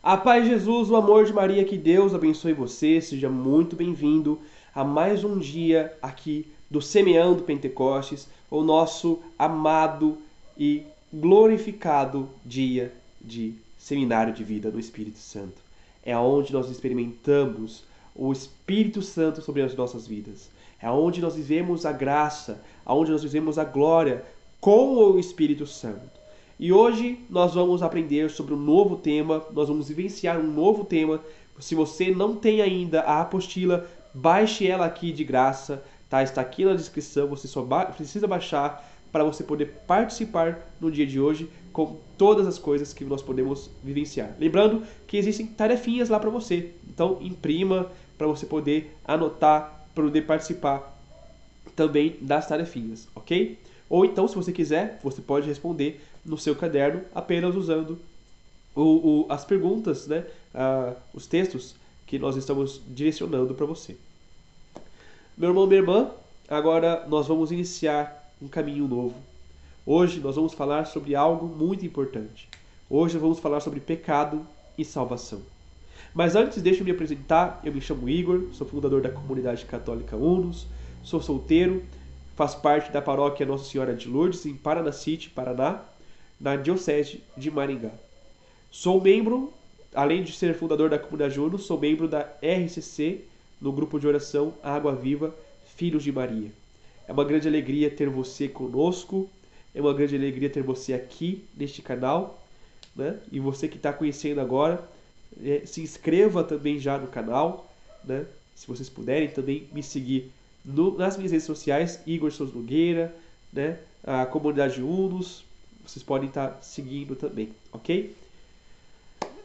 A paz de Jesus, o amor de Maria, que Deus abençoe você. Seja muito bem-vindo a mais um dia aqui do Semeando Pentecostes, o nosso amado e glorificado dia de seminário de vida no Espírito Santo. É onde nós experimentamos o Espírito Santo sobre as nossas vidas. É onde nós vivemos a graça, onde nós vivemos a glória com o Espírito Santo. E hoje nós vamos aprender sobre um novo tema, nós vamos vivenciar um novo tema. Se você não tem ainda a apostila, baixe ela aqui de graça, tá? Está aqui na descrição, você só precisa baixar para você poder participar no dia de hoje com todas as coisas que nós podemos vivenciar. Lembrando que existem tarefinhas lá para você, então imprima para você poder anotar, para poder participar também das tarefinhas, ok? Ou então, se você quiser, você pode responder no seu caderno apenas usando as perguntas, né? Os textos que nós estamos direcionando para você. Meu irmão, minha irmã, agora nós vamos iniciar um caminho novo. Hoje nós vamos falar sobre algo muito importante. Hoje vamos falar sobre pecado e salvação. Mas antes, deixa eu me apresentar. Eu me chamo Igor, sou fundador da comunidade católica Unos, sou solteiro, faço parte da paróquia Nossa Senhora de Lourdes, em Paranacite, Paraná, na Diocese de Maringá. Sou membro, além de ser fundador da comunidade Unos, sou membro da RCC, no grupo de oração Água Viva, Filhos de Maria. É uma grande alegria ter você conosco, é uma grande alegria ter você aqui neste canal, né? E você que está conhecendo agora, se inscreva também já no canal, né? Se vocês puderem também me seguir nas minhas redes sociais, Igor Souza Nogueira, né? A comunidade Unos, vocês podem estar seguindo também, ok?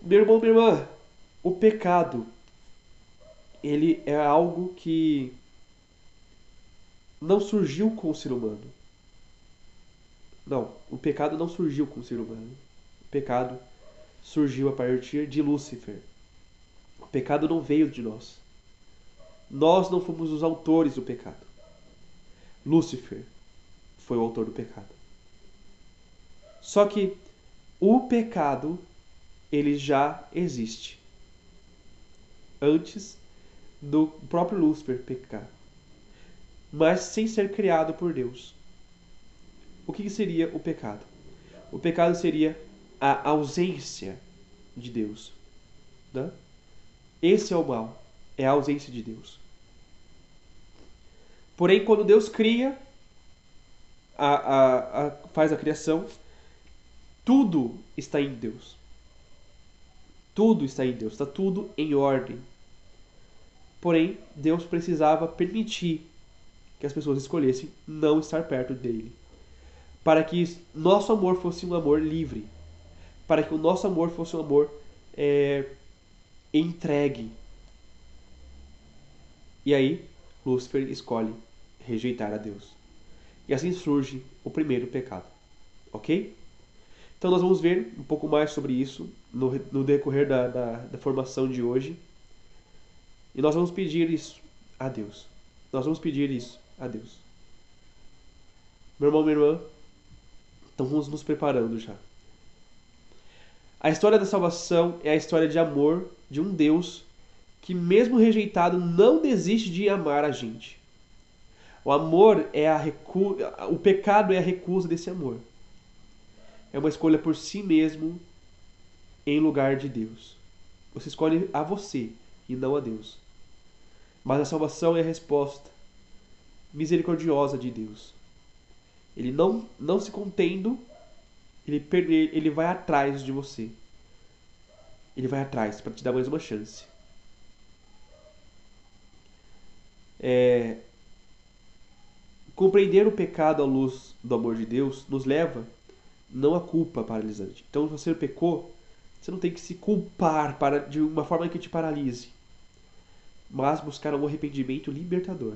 Meu irmão, minha irmã, o pecado, ele é algo que não surgiu com o ser humano. Não, o pecado não surgiu com o ser humano. O pecado surgiu a partir de Lúcifer. O pecado não veio de nós. Nós não fomos os autores do pecado. Lúcifer foi o autor do pecado. Só que o pecado, ele já existe antes do próprio Lúcifer pecar, mas sem ser criado por Deus. O que seria o pecado? O pecado seria a ausência de Deus, né? Esse é o mal, é a ausência de Deus. Porém, quando Deus cria, faz a criação, tudo está em Deus. Tudo está em Deus, está tudo em ordem. Porém, Deus precisava permitir que as pessoas escolhessem não estar perto dele, para que nosso amor fosse um amor livre, para que o nosso amor fosse um amor entregue. E aí, Lúcifer escolhe rejeitar a Deus. E assim surge o primeiro pecado. Ok? Então nós vamos ver um pouco mais sobre isso no decorrer da formação de hoje. E nós vamos pedir isso a Deus. Nós vamos pedir isso a Deus. Meu irmão, minha irmã, então vamos nos preparando já. A história da salvação é a história de amor de um Deus que, mesmo rejeitado, não desiste de amar a gente. O amor é o pecado é a recusa desse amor. É uma escolha por si mesmo em lugar de Deus. Você escolhe a você e não a Deus. Mas a salvação é a resposta misericordiosa de Deus. Ele não se contendo, ele vai atrás de você. Ele vai atrás para te dar mais uma chance. Compreender o pecado à luz do amor de Deus nos leva não a culpa paralisante. Então, se você pecou, você não tem que se culpar de uma forma que te paralise, mas buscar um arrependimento libertador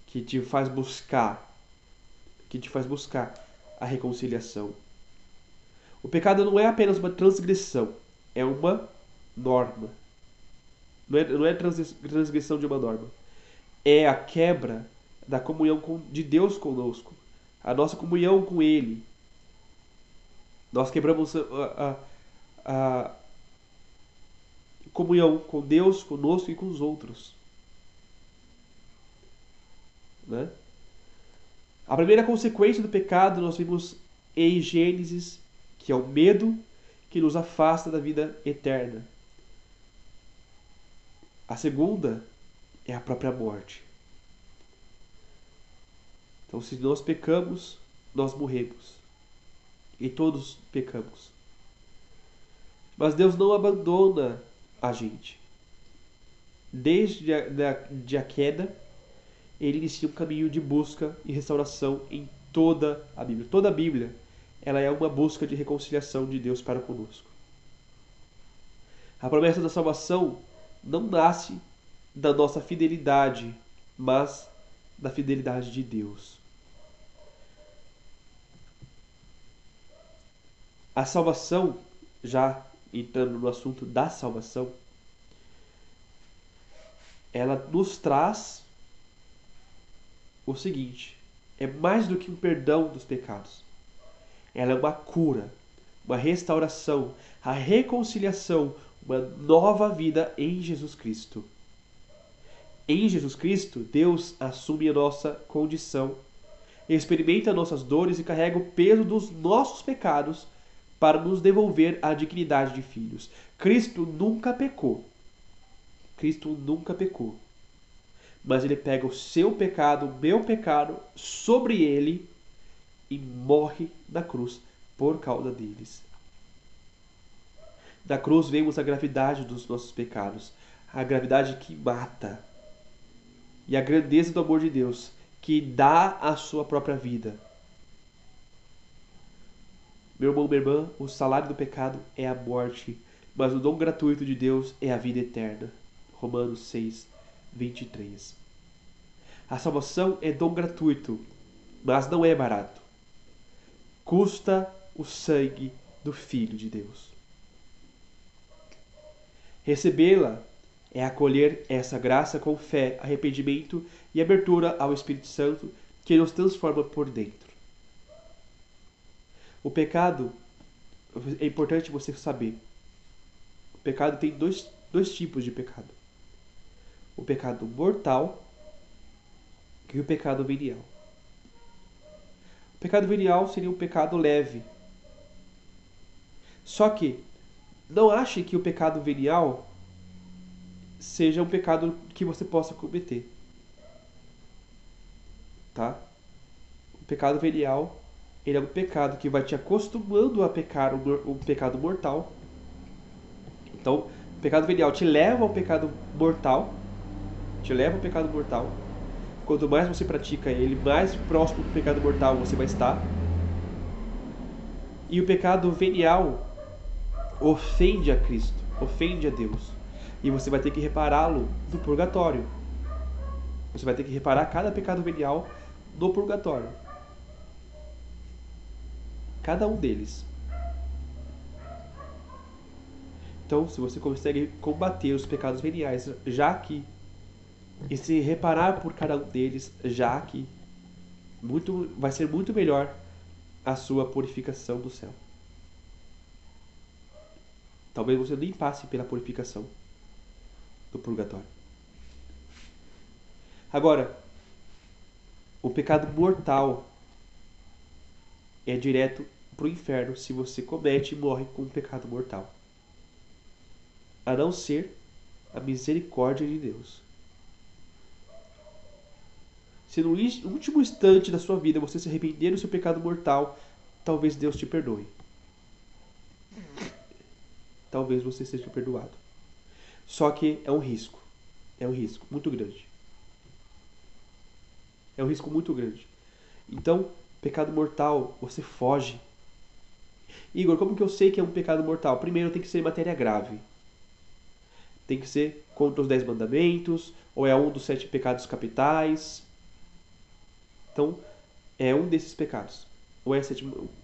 que te faz buscar a reconciliação. O pecado não é apenas uma transgressão, é uma norma. Não é transgressão de uma norma. É a quebra da comunhão de Deus conosco, a nossa comunhão com Ele. Nós quebramos comunhão com Deus, conosco e com os outros. Né? A primeira consequência do pecado nós vimos em Gênesis, que é o medo que nos afasta da vida eterna. A segunda é a própria morte. Então, se nós pecamos, nós morremos. E todos pecamos. Mas Deus não abandona a gente. Desde a queda, Ele inicia um caminho de busca e restauração em toda a Bíblia. Toda a Bíblia, ela é uma busca de reconciliação de Deus para conosco. A promessa da salvação não nasce da nossa fidelidade, mas da fidelidade de Deus. A salvação, já entrando no assunto da salvação, ela nos traz o seguinte: é mais do que um perdão dos pecados. Ela é uma cura, uma restauração, a reconciliação, uma nova vida em Jesus Cristo. Em Jesus Cristo, Deus assume a nossa condição, experimenta nossas dores e carrega o peso dos nossos pecados para nos devolver a dignidade de filhos. Cristo nunca pecou. Cristo nunca pecou. Mas Ele pega o seu pecado, o meu pecado, sobre Ele e morre na cruz por causa deles. Na cruz vemos a gravidade dos nossos pecados, a gravidade que mata, e a grandeza do amor de Deus, que dá a sua própria vida. Meu irmão, minha irmã, o salário do pecado é a morte, mas o dom gratuito de Deus é a vida eterna. Romanos 6, 23. A salvação é dom gratuito, mas não é barato. Custa o sangue do Filho de Deus. Recebê-la é acolher essa graça com fé, arrependimento e abertura ao Espírito Santo que nos transforma por dentro. O pecado, é importante você saber, o pecado tem dois tipos de pecado. O pecado mortal e o pecado venial. O pecado venial seria um pecado leve. Só que não ache que o pecado venial seja um pecado que você possa cometer. Tá? O pecado venial, ele é um pecado que vai te acostumando a pecar um pecado mortal. Então, o pecado venial te leva ao pecado mortal. Te leva ao pecado mortal. Quanto mais você pratica ele, mais próximo do pecado mortal você vai estar. E o pecado venial ofende a Cristo, ofende a Deus. E você vai ter que repará-lo no purgatório. Você vai ter que reparar cada pecado venial no purgatório. Cada um deles. Então, se você consegue combater os pecados veniais já aqui, e se reparar por cada um deles já aqui, vai ser muito melhor a sua purificação do céu. Talvez você nem passe pela purificação do purgatório. Agora, o pecado mortal é direto para o inferno se você comete e morre com um pecado mortal. A não ser a misericórdia de Deus. Se no último instante da sua vida você se arrepender do seu pecado mortal, talvez Deus te perdoe. Talvez você seja perdoado. Só que é um risco. É um risco muito grande. É um risco muito grande. Então, pecado mortal, você foge. Igor, como que eu sei que é um pecado mortal? Primeiro, tem que ser matéria grave. Tem que ser contra os 10 mandamentos, ou é um dos 7 pecados capitais. Então, é um desses pecados. Ou é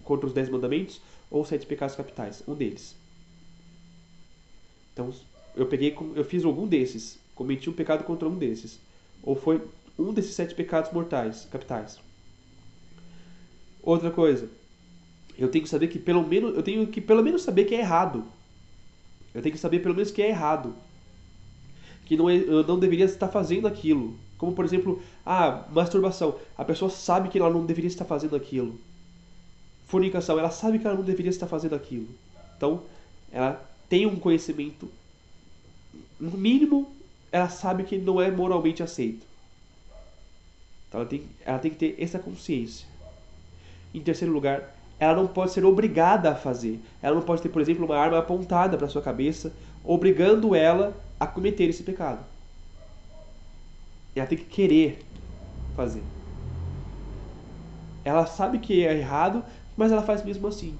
contra os 10 mandamentos, ou 7 pecados capitais. Um deles. Então, eu fiz algum desses. Cometi um pecado contra um desses. Ou foi um desses 7 pecados mortais, capitais. Outra coisa. Eu tenho que pelo menos saber que é errado. Eu tenho que saber pelo menos que é errado. Que não eu não deveria estar fazendo aquilo. Como, por exemplo, masturbação. A pessoa sabe que ela não deveria estar fazendo aquilo. Fornicação, ela sabe que ela não deveria estar fazendo aquilo. Então, ela tem um conhecimento, no mínimo, ela sabe que não é moralmente aceito. Então, ela tem que ter essa consciência. Em terceiro lugar, ela não pode ser obrigada a fazer. Ela não pode ter, por exemplo, uma arma apontada para sua cabeça, obrigando ela a cometer esse pecado. Ela tem que querer fazer. Ela sabe que é errado, mas ela faz mesmo assim.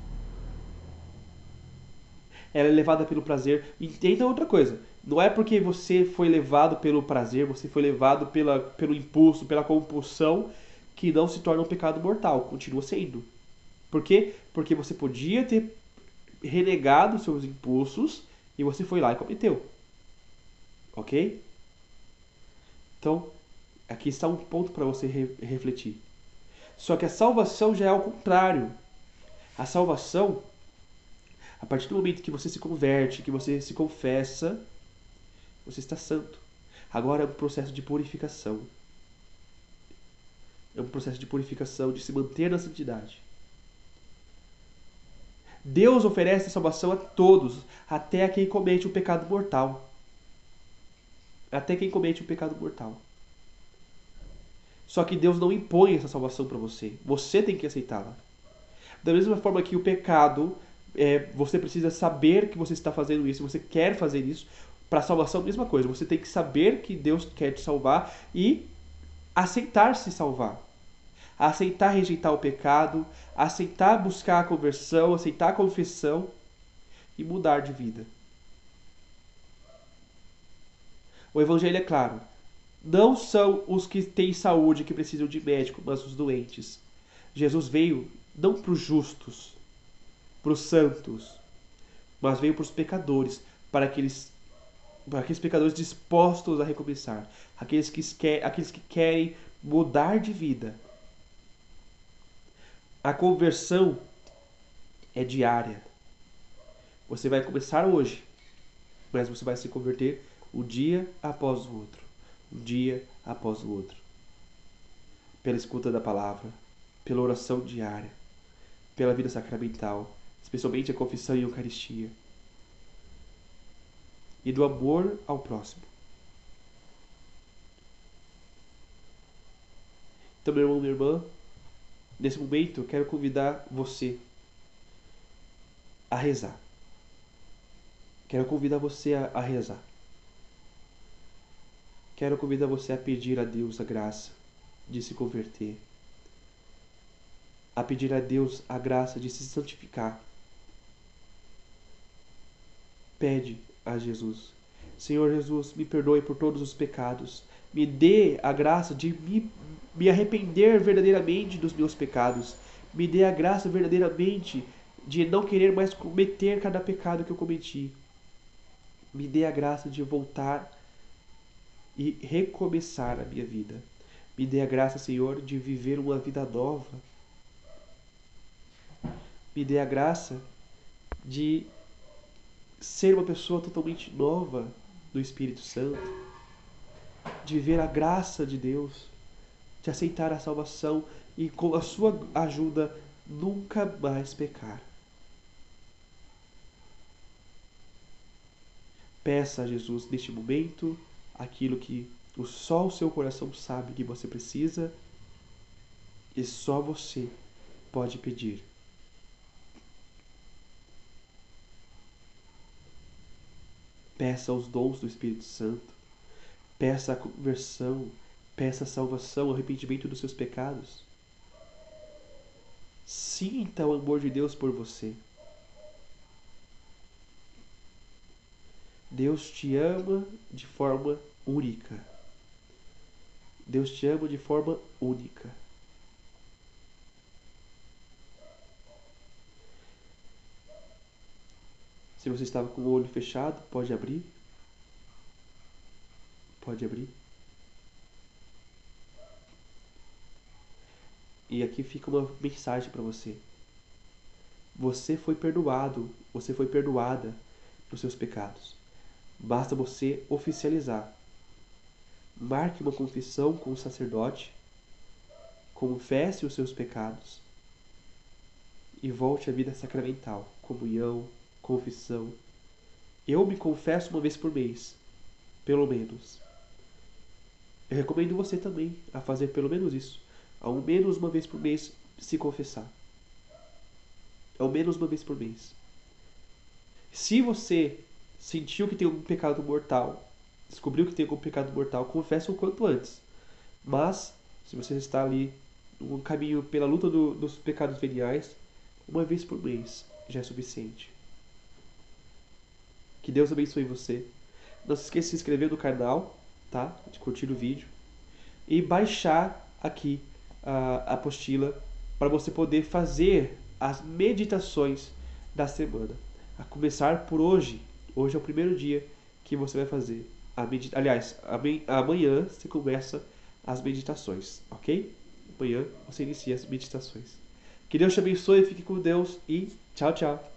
Ela é levada pelo prazer. Entenda outra coisa. Não é porque você foi levado pelo prazer, você foi levado pelo impulso, pela compulsão, que não se torna um pecado mortal. Continua sendo. Por quê? Porque você podia ter renegado seus impulsos e você foi lá e cometeu. Ok? Então, aqui está um ponto para você refletir. Só que a salvação já é ao contrário. A salvação, a partir do momento que você se converte, que você se confessa, você está santo. Agora é um processo de purificação. É um processo de purificação, de se manter na santidade. Deus oferece a salvação a todos, até a quem comete o pecado mortal. Até quem comete o pecado mortal. Só que Deus não impõe essa salvação para você. Você tem que aceitá-la. Da mesma forma que o pecado, você precisa saber que você está fazendo isso, você quer fazer isso. Para a salvação, a mesma coisa. Você tem que saber que Deus quer te salvar e aceitar se salvar. Aceitar rejeitar o pecado, aceitar buscar a conversão, aceitar a confissão e mudar de vida. O evangelho é claro. Não são os que têm saúde que precisam de médico, mas os doentes. Jesus veio não para os justos, para os santos, mas veio para os pecadores, para aqueles pecadores dispostos a recomeçar, aqueles que querem mudar de vida. A conversão é diária. Você vai começar hoje, mas você vai se converter um dia após o outro. Um dia após o outro. Pela escuta da palavra, pela oração diária, pela vida sacramental, especialmente a confissão e a Eucaristia. E do amor ao próximo. Então, meu irmão, minha irmã, nesse momento eu quero convidar você a rezar. Quero convidar você a rezar. Quero convidar você a pedir a Deus a graça de se converter. A pedir a Deus a graça de se santificar. Pede a Jesus: Senhor Jesus, me perdoe por todos os pecados. Me dê a graça de me arrepender verdadeiramente dos meus pecados. Me dê a graça verdadeiramente de não querer mais cometer cada pecado que eu cometi. Me dê a graça de voltar e recomeçar a minha vida. Me dê a graça, Senhor, de viver uma vida nova. Me dê a graça de ser uma pessoa totalmente nova do Espírito Santo. De viver a graça de Deus. De aceitar a salvação e, com a sua ajuda, nunca mais pecar. Peça a Jesus neste momento aquilo que só o seu coração sabe que você precisa e só você pode pedir. Peça os dons do Espírito Santo. Peça a conversão. Peça a salvação, o arrependimento dos seus pecados. Sinta o amor de Deus por você. Deus te ama de forma única. Deus te ama de forma única. Se você estava com o olho fechado, pode abrir. Pode abrir. E aqui fica uma mensagem para você. Você foi perdoado, você foi perdoada dos seus pecados. Basta você oficializar. Marque uma confissão com o sacerdote, confesse os seus pecados e volte à vida sacramental, comunhão, confissão. Eu me confesso uma vez por mês, pelo menos. Eu recomendo você também a fazer pelo menos isso. Ao menos uma vez por mês se confessar. Ao menos uma vez por mês. Se você sentiu que tem algum pecado mortal, descobriu que tem algum pecado mortal, confesse o quanto antes. Mas, se você está ali no caminho pela luta dos pecados veniais, uma vez por mês já é suficiente. Que Deus abençoe você. Não se esqueça de se inscrever no canal, tá? De curtir o vídeo. E baixar aqui a apostila para você poder fazer as meditações da semana. A começar por hoje. Hoje é o primeiro dia que você vai fazer. Aliás, amanhã você começa as meditações, ok? Amanhã você inicia as meditações. Que Deus te abençoe, fique com Deus e tchau, tchau.